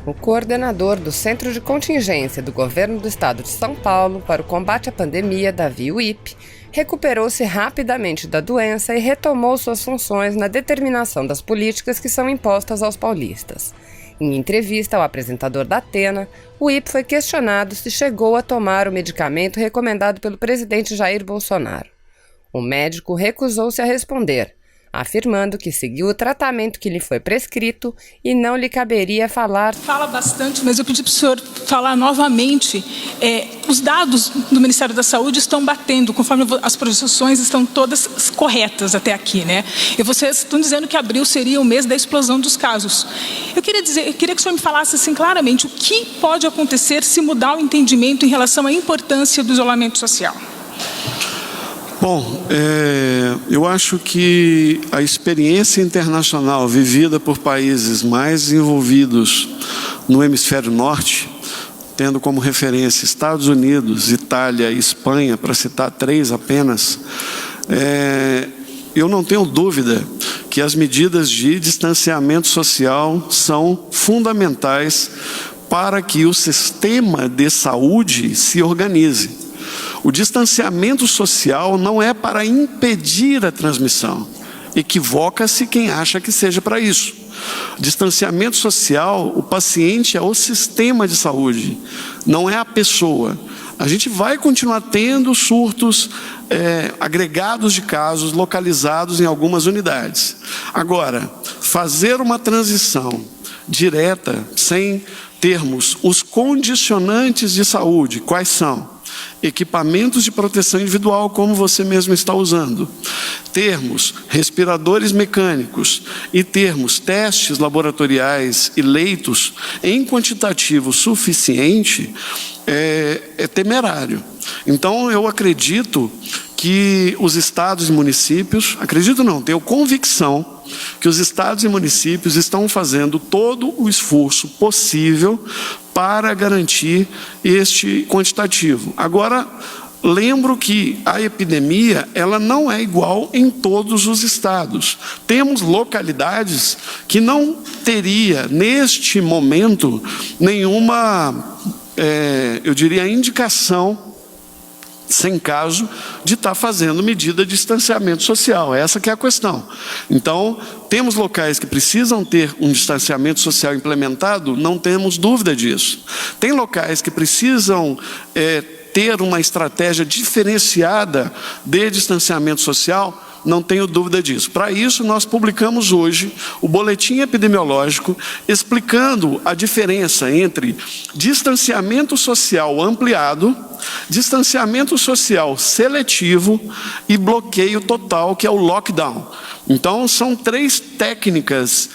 O coordenador do Centro de Contingência do Governo do Estado de São Paulo para o combate à pandemia, Davi Uip, recuperou-se rapidamente da doença e retomou suas funções na determinação das políticas que são impostas aos paulistas. Em entrevista ao apresentador da Atena, Uip foi questionado se chegou a tomar o medicamento recomendado pelo presidente Jair Bolsonaro. O médico recusou-se a responder, afirmando que seguiu o tratamento que lhe foi prescrito e não lhe caberia falar. Fala bastante, mas eu pedi para o senhor falar novamente. Os dados do Ministério da Saúde estão batendo, conforme as projeções estão todas corretas até aqui, né? E vocês estão dizendo que abril seria o mês da explosão dos casos. Eu queria que o senhor me falasse assim claramente o que pode acontecer se mudar o entendimento em relação à importância do isolamento social. Bom, eu acho que a experiência internacional vivida por países mais desenvolvidos no hemisfério norte, tendo como referência Estados Unidos, Itália e Espanha, para citar três apenas, eu não tenho dúvida que as medidas de distanciamento social são fundamentais para que o sistema de saúde se organize. O distanciamento social não é para impedir a transmissão. Equivoca-se quem acha que seja para isso. Distanciamento social, o paciente é o sistema de saúde, não é a pessoa. A gente vai continuar tendo surtos agregados de casos localizados em algumas unidades. Agora, fazer uma transição direta, sem termos os condicionantes de saúde, quais são? Equipamentos de proteção individual, como você mesmo está usando, termos respiradores mecânicos e termos testes laboratoriais e leitos em quantitativo suficiente, é temerário. Então, eu acredito que os estados e municípios, tenho convicção que os estados e municípios estão fazendo todo o esforço possível para garantir este quantitativo. Agora, lembro que a epidemia ela não é igual em todos os estados. Temos localidades que não teria, neste momento, nenhuma, indicação, sem caso, de estar fazendo medida de distanciamento social. Essa que é a questão. Então, temos locais que precisam ter um distanciamento social implementado? Não temos dúvida disso. Tem locais que precisam ter uma estratégia diferenciada de distanciamento social? Não tenho dúvida disso. Para isso, nós publicamos hoje o boletim epidemiológico explicando a diferença entre distanciamento social ampliado, distanciamento social seletivo e bloqueio total, que é o lockdown. Então, são três técnicas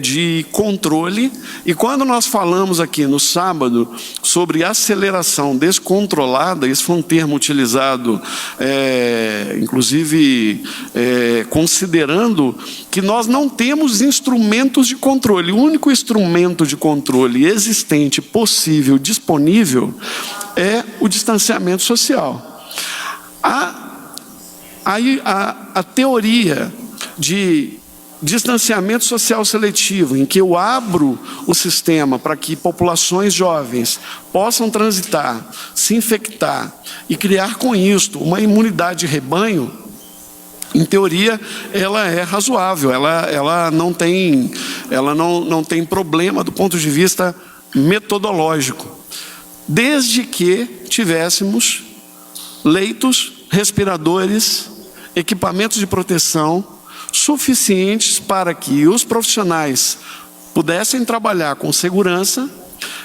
de controle, e quando nós falamos aqui no sábado sobre aceleração descontrolada, esse foi um termo utilizado, inclusive, considerando que nós não temos instrumentos de controle. O único instrumento de controle existente, possível, disponível, é o distanciamento social. A teoria de distanciamento social seletivo, em que eu abro o sistema para que populações jovens possam transitar, se infectar e criar com isto uma imunidade de rebanho, em teoria, ela é razoável, ela não tem problema do ponto de vista metodológico, desde que tivéssemos leitos, respiradores, equipamentos de proteção suficientes para que os profissionais pudessem trabalhar com segurança,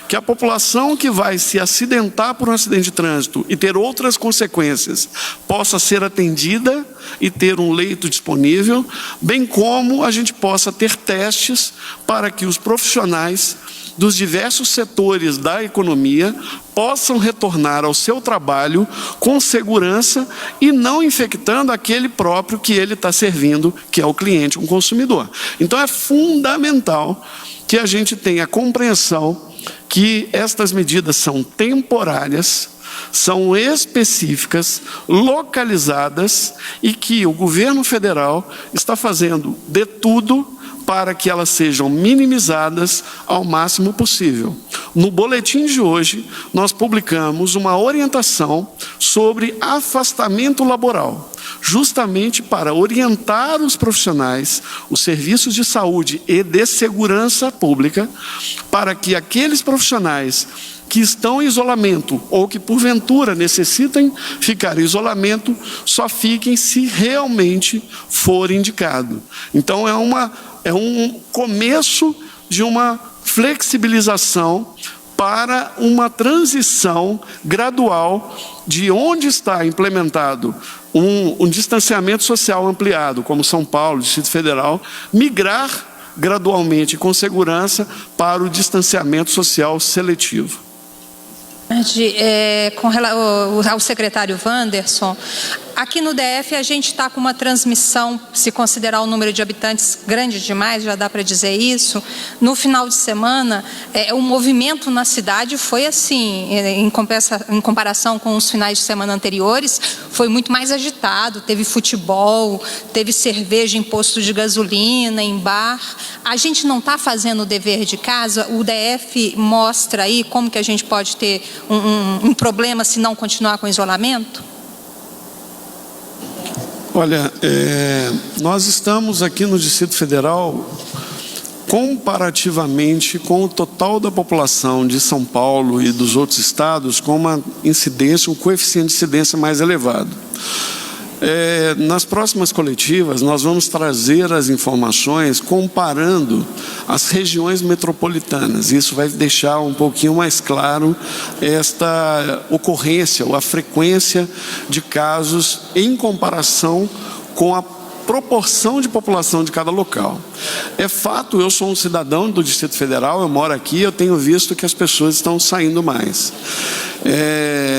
que a população que vai se acidentar por um acidente de trânsito e ter outras consequências possa ser atendida e ter um leito disponível, bem como a gente possa ter testes para que os profissionais dos diversos setores da economia possam retornar ao seu trabalho com segurança e não infectando aquele próprio que ele está servindo, que é o cliente, um consumidor. Então é fundamental que a gente tenha compreensão que estas medidas são temporárias, são específicas, localizadas e que o governo federal está fazendo de tudo para que elas sejam minimizadas ao máximo possível. No boletim de hoje, nós publicamos uma orientação sobre afastamento laboral, justamente para orientar os profissionais, os serviços de saúde e de segurança pública, para que aqueles profissionais que estão em isolamento ou que porventura necessitem ficar em isolamento, só fiquem se realmente for indicado. Então é um começo de uma flexibilização para uma transição gradual de onde está implementado um distanciamento social ampliado, como São Paulo, Distrito Federal, migrar gradualmente com segurança para o distanciamento social seletivo. Ao secretário Wanderson, aqui no DF a gente está com uma transmissão, se considerar o número de habitantes grande demais, já dá para dizer isso. No final de semana, o movimento na cidade foi assim, em comparação com os finais de semana anteriores, foi muito mais agitado, teve futebol, teve cerveja em posto de gasolina, em bar. A gente não está fazendo o dever de casa, o DF mostra aí como que a gente pode ter um problema se não continuar com o isolamento? Olha, nós estamos aqui no Distrito Federal, comparativamente com o total da população de São Paulo e dos outros estados, com uma incidência, um coeficiente de incidência mais elevado. Nas próximas coletivas, nós vamos trazer as informações comparando as regiões metropolitanas. Isso vai deixar um pouquinho mais claro esta ocorrência, ou a frequência de casos em comparação com a proporção de população de cada local. É fato, eu sou um cidadão do Distrito Federal, eu moro aqui, eu tenho visto que as pessoas estão saindo mais.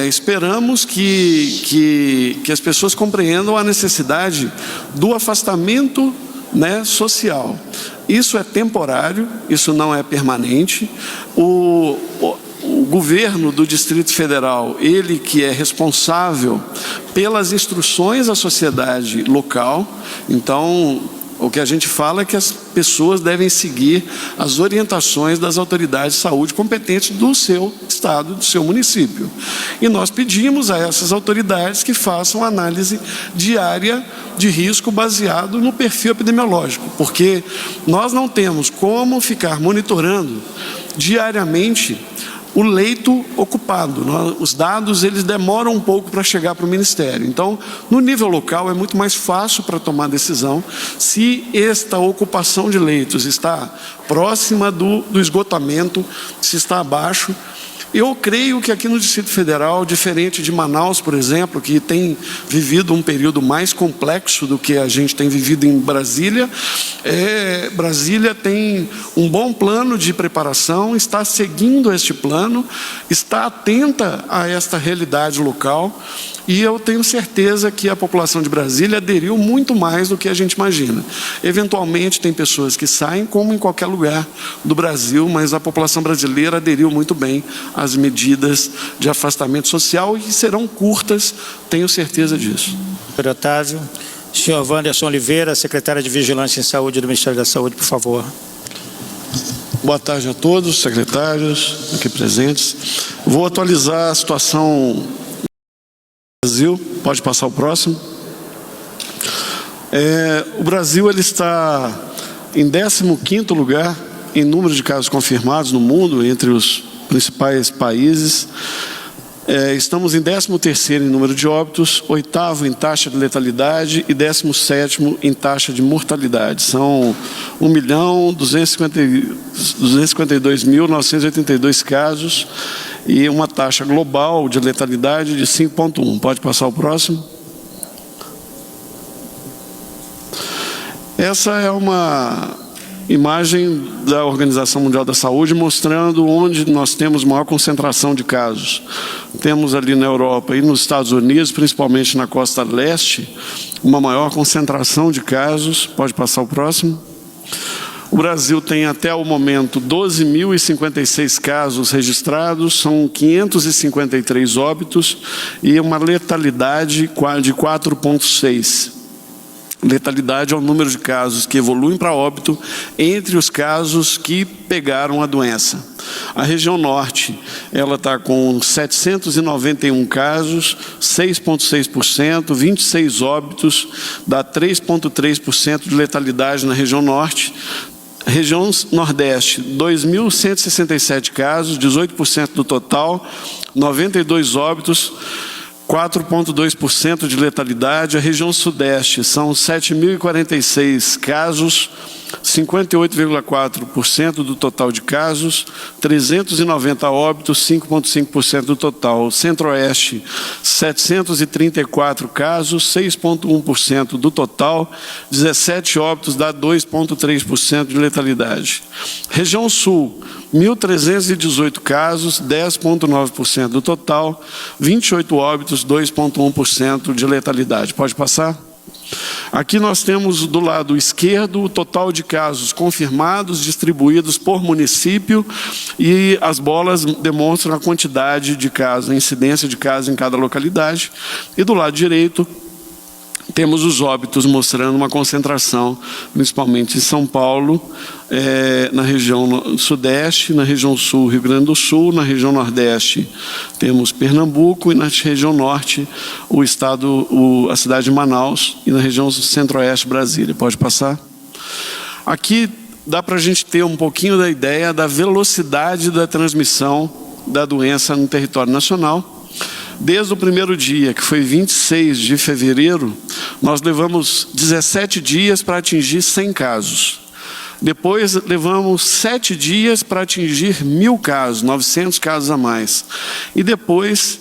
Esperamos que as pessoas compreendam a necessidade do afastamento, social. Isso é temporário, isso não é permanente. O governo do Distrito Federal, ele que é responsável pelas instruções à sociedade local, então o que a gente fala é que as pessoas devem seguir as orientações das autoridades de saúde competentes do seu estado, do seu município. E nós pedimos a essas autoridades que façam análise diária de risco baseado no perfil epidemiológico, porque nós não temos como ficar monitorando diariamente o leito ocupado. Os dados, eles demoram um pouco para chegar para o Ministério. Então, no nível local, é muito mais fácil para tomar decisão se esta ocupação de leitos está próxima do esgotamento, se está abaixo. Eu creio que aqui no Distrito Federal, diferente de Manaus, por exemplo, que tem vivido um período mais complexo do que a gente tem vivido em Brasília, Brasília tem um bom plano de preparação, está seguindo este plano, está atenta a esta realidade local, e eu tenho certeza que a população de Brasília aderiu muito mais do que a gente imagina. Eventualmente tem pessoas que saem, como em qualquer lugar do Brasil, mas a população brasileira aderiu muito bem às medidas de afastamento social, e que serão curtas, tenho certeza disso. Senhor Otávio. Senhor Wanderson Oliveira, secretário de Vigilância em Saúde do Ministério da Saúde, por favor. Boa tarde a todos, secretários aqui presentes. Vou atualizar a situação do Brasil. Pode passar o próximo. O Brasil ele está em 15º lugar em número de casos confirmados no mundo, entre os principais países. Estamos em 13º em número de óbitos, 8º em taxa de letalidade e 17º em taxa de mortalidade. São 1.252.982 casos e uma taxa global de letalidade de 5,1. Pode passar o próximo. Essa é uma imagem da Organização Mundial da Saúde mostrando onde nós temos maior concentração de casos. Temos ali na Europa e nos Estados Unidos, principalmente na costa leste, uma maior concentração de casos. Pode passar o próximo. O Brasil tem até o momento 12.056 casos registrados, são 553 óbitos e uma letalidade de 4,6. Letalidade é o número de casos que evoluem para óbito entre os casos que pegaram a doença. A região norte, ela está com 791 casos, 6,6%, 26 óbitos, dá 3,3% de letalidade na região norte. Região nordeste, 2.167 casos, 18% do total, 92 óbitos, 4,2% de letalidade. A região sudeste são 7.046 casos, 58,4% do total de casos, 390 óbitos, 5,5% do total. Centro-Oeste, 734 casos, 6,1% do total, 17 óbitos, dá 2,3% de letalidade. Região Sul, 1.318 casos, 10,9% do total, 28 óbitos, 2,1% de letalidade. Pode passar? Aqui nós temos do lado esquerdo o total de casos confirmados, distribuídos por município, e as bolas demonstram a quantidade de casos, a incidência de casos em cada localidade. E do lado direito temos os óbitos mostrando uma concentração, principalmente em São Paulo, na região sudeste, na região sul, Rio Grande do Sul, na região nordeste temos Pernambuco e na região norte a cidade de Manaus e na região centro-oeste Brasília. Pode passar? Aqui dá para a gente ter um pouquinho da ideia da velocidade da transmissão da doença no território nacional. Desde o primeiro dia, que foi 26 de fevereiro, nós levamos 17 dias para atingir 100 casos. Depois levamos 7 dias para atingir 1.000 casos, 900 casos a mais. E depois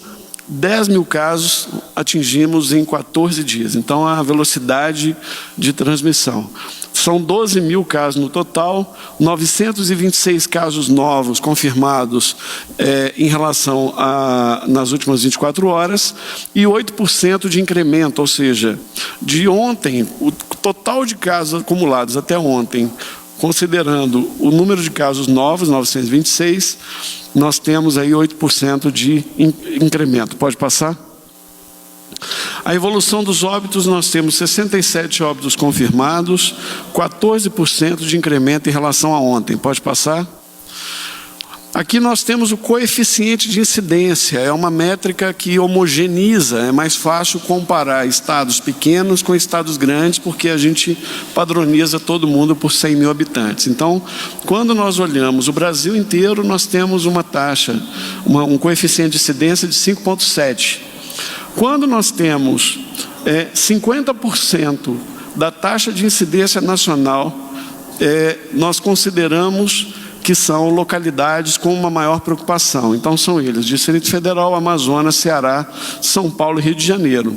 10.000 casos atingimos em 14 dias. Então a velocidade de transmissão. São 12.000 casos no total, 926 casos novos confirmados em relação nas últimas 24 horas e 8% de incremento, ou seja, de ontem, o total de casos acumulados até ontem, considerando o número de casos novos, 926, nós temos aí 8% de incremento. Pode passar? A evolução dos óbitos, nós temos 67 óbitos confirmados, 14% de incremento em relação a ontem. Pode passar? Aqui nós temos o coeficiente de incidência, é uma métrica que homogeneiza, é mais fácil comparar estados pequenos com estados grandes, porque a gente padroniza todo mundo por 100.000 habitantes. Então, quando nós olhamos o Brasil inteiro, nós temos uma taxa, um coeficiente de incidência de 5,7. Quando nós temos 50% da taxa de incidência nacional, nós consideramos que são localidades com uma maior preocupação. Então são eles: Distrito Federal, Amazonas, Ceará, São Paulo e Rio de Janeiro.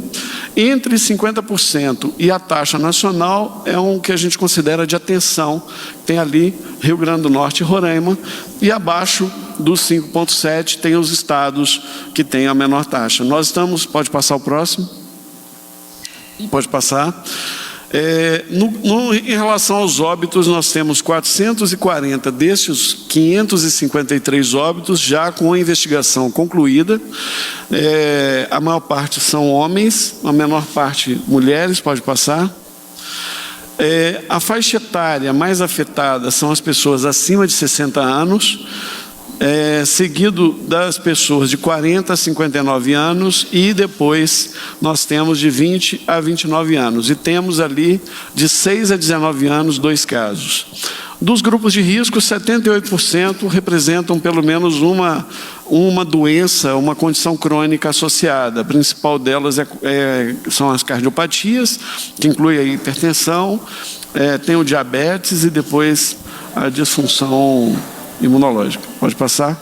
Entre 50% e a taxa nacional é um que a gente considera de atenção. Tem ali Rio Grande do Norte e Roraima, e abaixo dos 5,7 tem os estados que têm a menor taxa. Nós estamos, pode passar o próximo? Pode passar. Em relação aos óbitos, nós temos 440 destes 553 óbitos já com a investigação concluída. A maior parte são homens, a menor parte mulheres. Pode passar. A faixa etária mais afetada são as pessoas acima de 60 anos, seguido das pessoas de 40 a 59 anos, e depois nós temos de 20 a 29 anos, e temos ali de 6 a 19 anos 2 casos. Dos grupos de risco, 78% representam pelo menos uma doença, uma condição crônica associada. A principal delas são as cardiopatias, que inclui a hipertensão, tem o diabetes e depois a disfunção imunológica. Pode passar?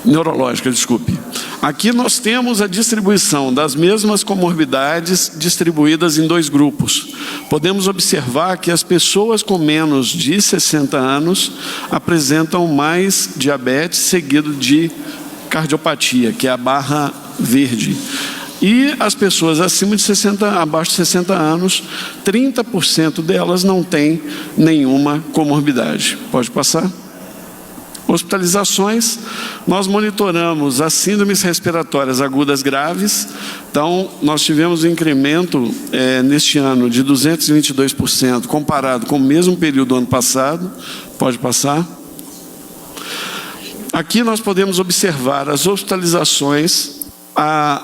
Neurológica, desculpe. Aqui nós temos a distribuição das mesmas comorbidades distribuídas em 2 grupos. Podemos observar que as pessoas com menos de 60 anos apresentam mais diabetes, seguido de cardiopatia, que é a barra verde. E as pessoas acima de 60, abaixo de 60 anos, 30% delas não têm nenhuma comorbidade. Pode passar? Hospitalizações, nós monitoramos as síndromes respiratórias agudas graves. Então, nós tivemos um incremento neste ano de 222% comparado com o mesmo período do ano passado. Pode passar. Aqui nós podemos observar as hospitalizações.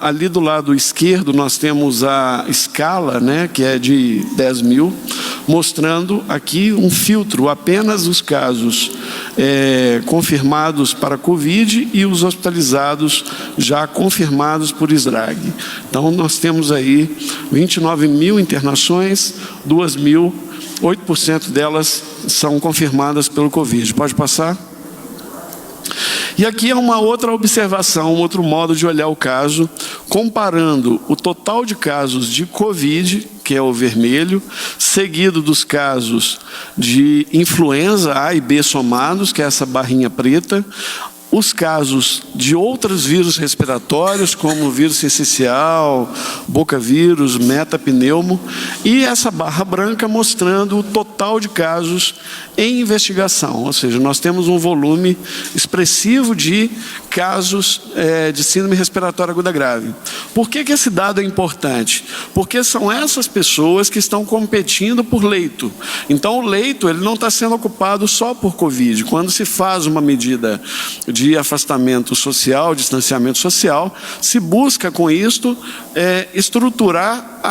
Ali do lado esquerdo nós temos a escala, né, que é de 10 mil, mostrando aqui um filtro, apenas os casos confirmados para Covid e os hospitalizados já confirmados por SDRAG. Então nós temos aí 29 mil internações, 2 mil, 8% delas são confirmadas pelo Covid. Pode passar? E aqui é uma outra observação, um outro modo de olhar o caso, comparando o total de casos de Covid, que é o vermelho, seguido dos casos de influenza A e B somados, que é essa barrinha preta, os casos de outros vírus respiratórios, como o vírus sincicial, bocavírus, metapneumo, e essa barra branca mostrando o total de casos em investigação. Ou seja, nós temos um volume expressivo de casos de síndrome respiratória aguda grave. Por que esse dado é importante? Porque são essas pessoas que estão competindo por leito. Então, o leito ele não está sendo ocupado só por Covid. Quando se faz uma medida de afastamento social, distanciamento social, se busca com isto estruturar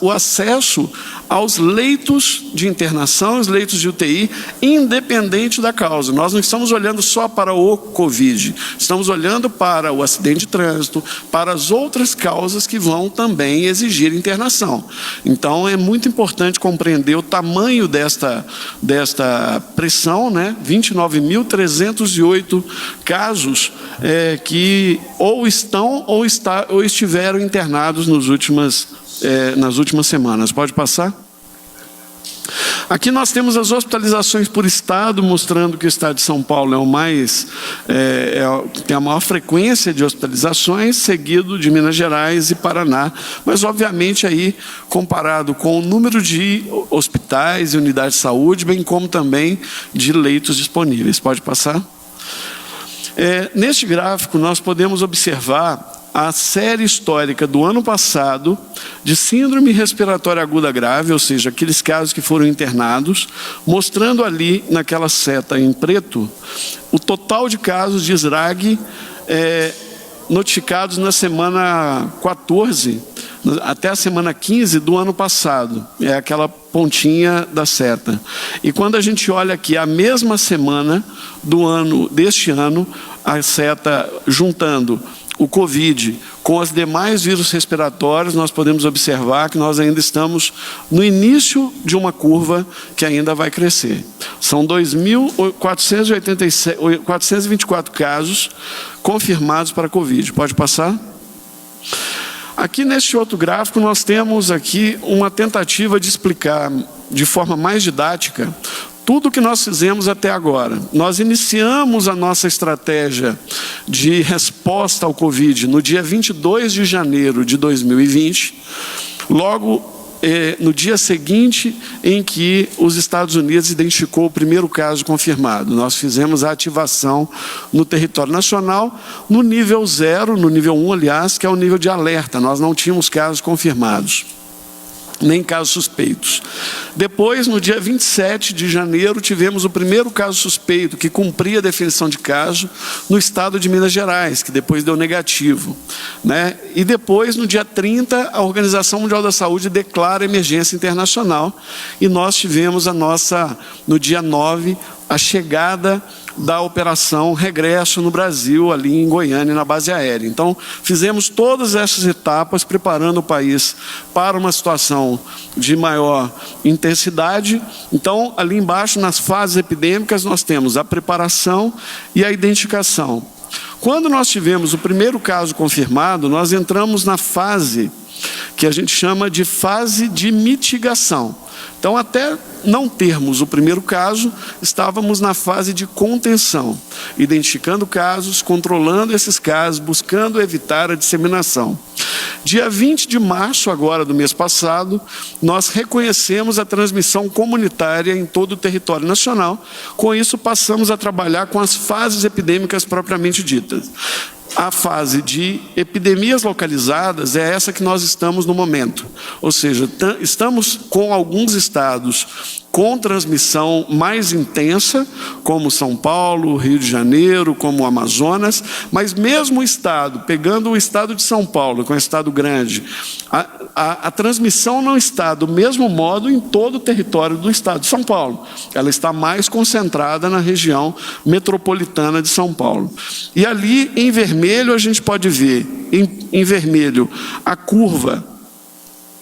o acesso aos leitos de internação, os leitos de UTI, independente da causa. Nós não estamos olhando só para o Covid, estamos olhando para o acidente de trânsito, para as outras causas que vão também exigir internação. Então, é muito importante compreender o tamanho desta pressão, né? 29.308 casos que ou estão ou estiveram internados nas últimas semanas. Pode passar? Aqui nós temos as hospitalizações por estado, mostrando que o estado de São Paulo é o mais tem a maior frequência de hospitalizações, seguido de Minas Gerais e Paraná. Mas, obviamente, aí comparado com o número de hospitais e unidades de saúde, bem como também de leitos disponíveis. Pode passar? Neste gráfico, nós podemos observar a série histórica do ano passado de síndrome respiratória aguda grave, ou seja, aqueles casos que foram internados, mostrando ali naquela seta em preto o total de casos de SDRAG notificados na semana 14 até a semana 15 do ano passado. É aquela pontinha da seta. E quando a gente olha aqui a mesma semana deste ano, a seta juntando o Covid com os demais vírus respiratórios, nós podemos observar que nós ainda estamos no início de uma curva que ainda vai crescer. São 2.424 casos confirmados para Covid. Pode passar? Aqui neste outro gráfico nós temos aqui uma tentativa de explicar de forma mais didática tudo o que nós fizemos até agora. Nós iniciamos a nossa estratégia de resposta ao Covid no dia 22 de janeiro de 2020, logo no dia seguinte em que os Estados Unidos identificou o primeiro caso confirmado. Nós fizemos a ativação no território nacional no nível 0, no nível 1, aliás, que é o nível de alerta. Nós não tínhamos casos confirmados, nem casos suspeitos. Depois, no dia 27 de janeiro, tivemos o primeiro caso suspeito, que cumpria a definição de caso, no estado de Minas Gerais, que depois deu negativo, né? E depois, no dia 30, a Organização Mundial da Saúde declara emergência internacional, e nós tivemos no dia 9, a chegada da operação Regresso no Brasil, ali em Goiânia, na base aérea. Então, fizemos todas essas etapas, preparando o país para uma situação de maior intensidade. Então, ali embaixo, nas fases epidêmicas, nós temos a preparação e a identificação. Quando nós tivemos o primeiro caso confirmado, nós entramos na fase que a gente chama de fase de mitigação. Então, até não termos o primeiro caso, estávamos na fase de contenção, identificando casos, controlando esses casos, buscando evitar a disseminação. Dia 20 de março, agora do mês passado, nós reconhecemos a transmissão comunitária em todo o território nacional. Com isso, passamos a trabalhar com as fases epidêmicas propriamente ditas. A fase de epidemias localizadas é essa que nós estamos no momento. Ou seja, estamos com alguns estados com transmissão mais intensa, como São Paulo, Rio de Janeiro, como o Amazonas, mas mesmo o estado, pegando o estado de São Paulo, que é um estado grande, a transmissão não está do mesmo modo em todo o território do estado de São Paulo. Ela está mais concentrada na região metropolitana de São Paulo. E ali, em vermelho, a gente pode ver, em vermelho, a curva.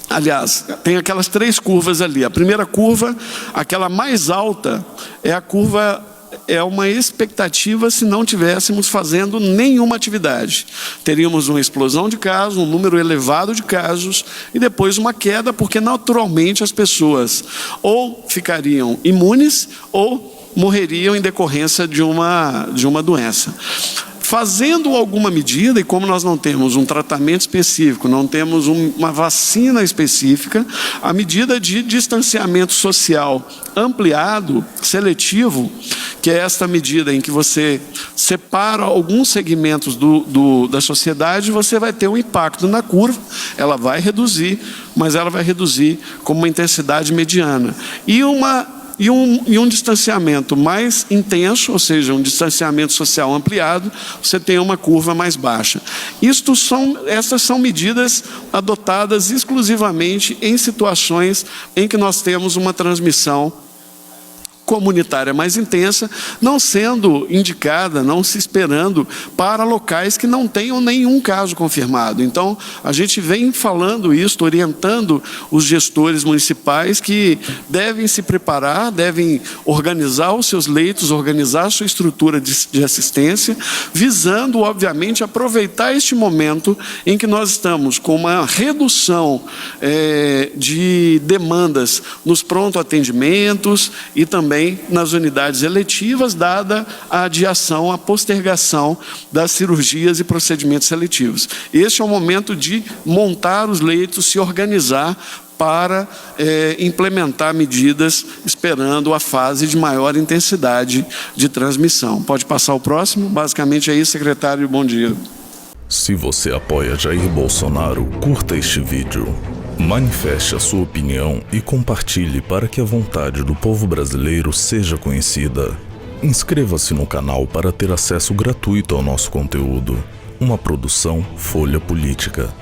Aliás, tem aquelas 3 curvas ali. A primeira curva, aquela mais alta, é a curva, é uma expectativa se não tivéssemos fazendo nenhuma atividade. Teríamos uma explosão de casos, um número elevado de casos e depois uma queda, porque naturalmente as pessoas ou ficariam imunes ou morreriam em decorrência de uma doença. Fazendo alguma medida, e como nós não temos um tratamento específico, não temos uma vacina específica, a medida de distanciamento social ampliado, seletivo, que é esta medida em que você separa alguns segmentos da sociedade, você vai ter um impacto na curva, ela vai reduzir, mas ela vai reduzir com uma intensidade mediana. E um distanciamento mais intenso, ou seja, um distanciamento social ampliado, você tem uma curva mais baixa. Essas são medidas adotadas exclusivamente em situações em que nós temos uma transmissão comunitária mais intensa, não sendo indicada, não se esperando para locais que não tenham nenhum caso confirmado. Então, a gente vem falando isso, orientando os gestores municipais que devem se preparar, devem organizar os seus leitos, organizar a sua estrutura de assistência, visando, obviamente, aproveitar este momento em que nós estamos com uma redução de demandas nos pronto-atendimentos e também nas unidades eletivas, dada a adiação, a postergação das cirurgias e procedimentos seletivos. Este é o momento de montar os leitos, se organizar para implementar medidas, esperando a fase de maior intensidade de transmissão. Pode passar o próximo? Basicamente é isso, secretário, bom dia. Se você apoia Jair Bolsonaro, curta este vídeo. Manifeste a sua opinião e compartilhe para que a vontade do povo brasileiro seja conhecida. Inscreva-se no canal para ter acesso gratuito ao nosso conteúdo. Uma produção Folha Política.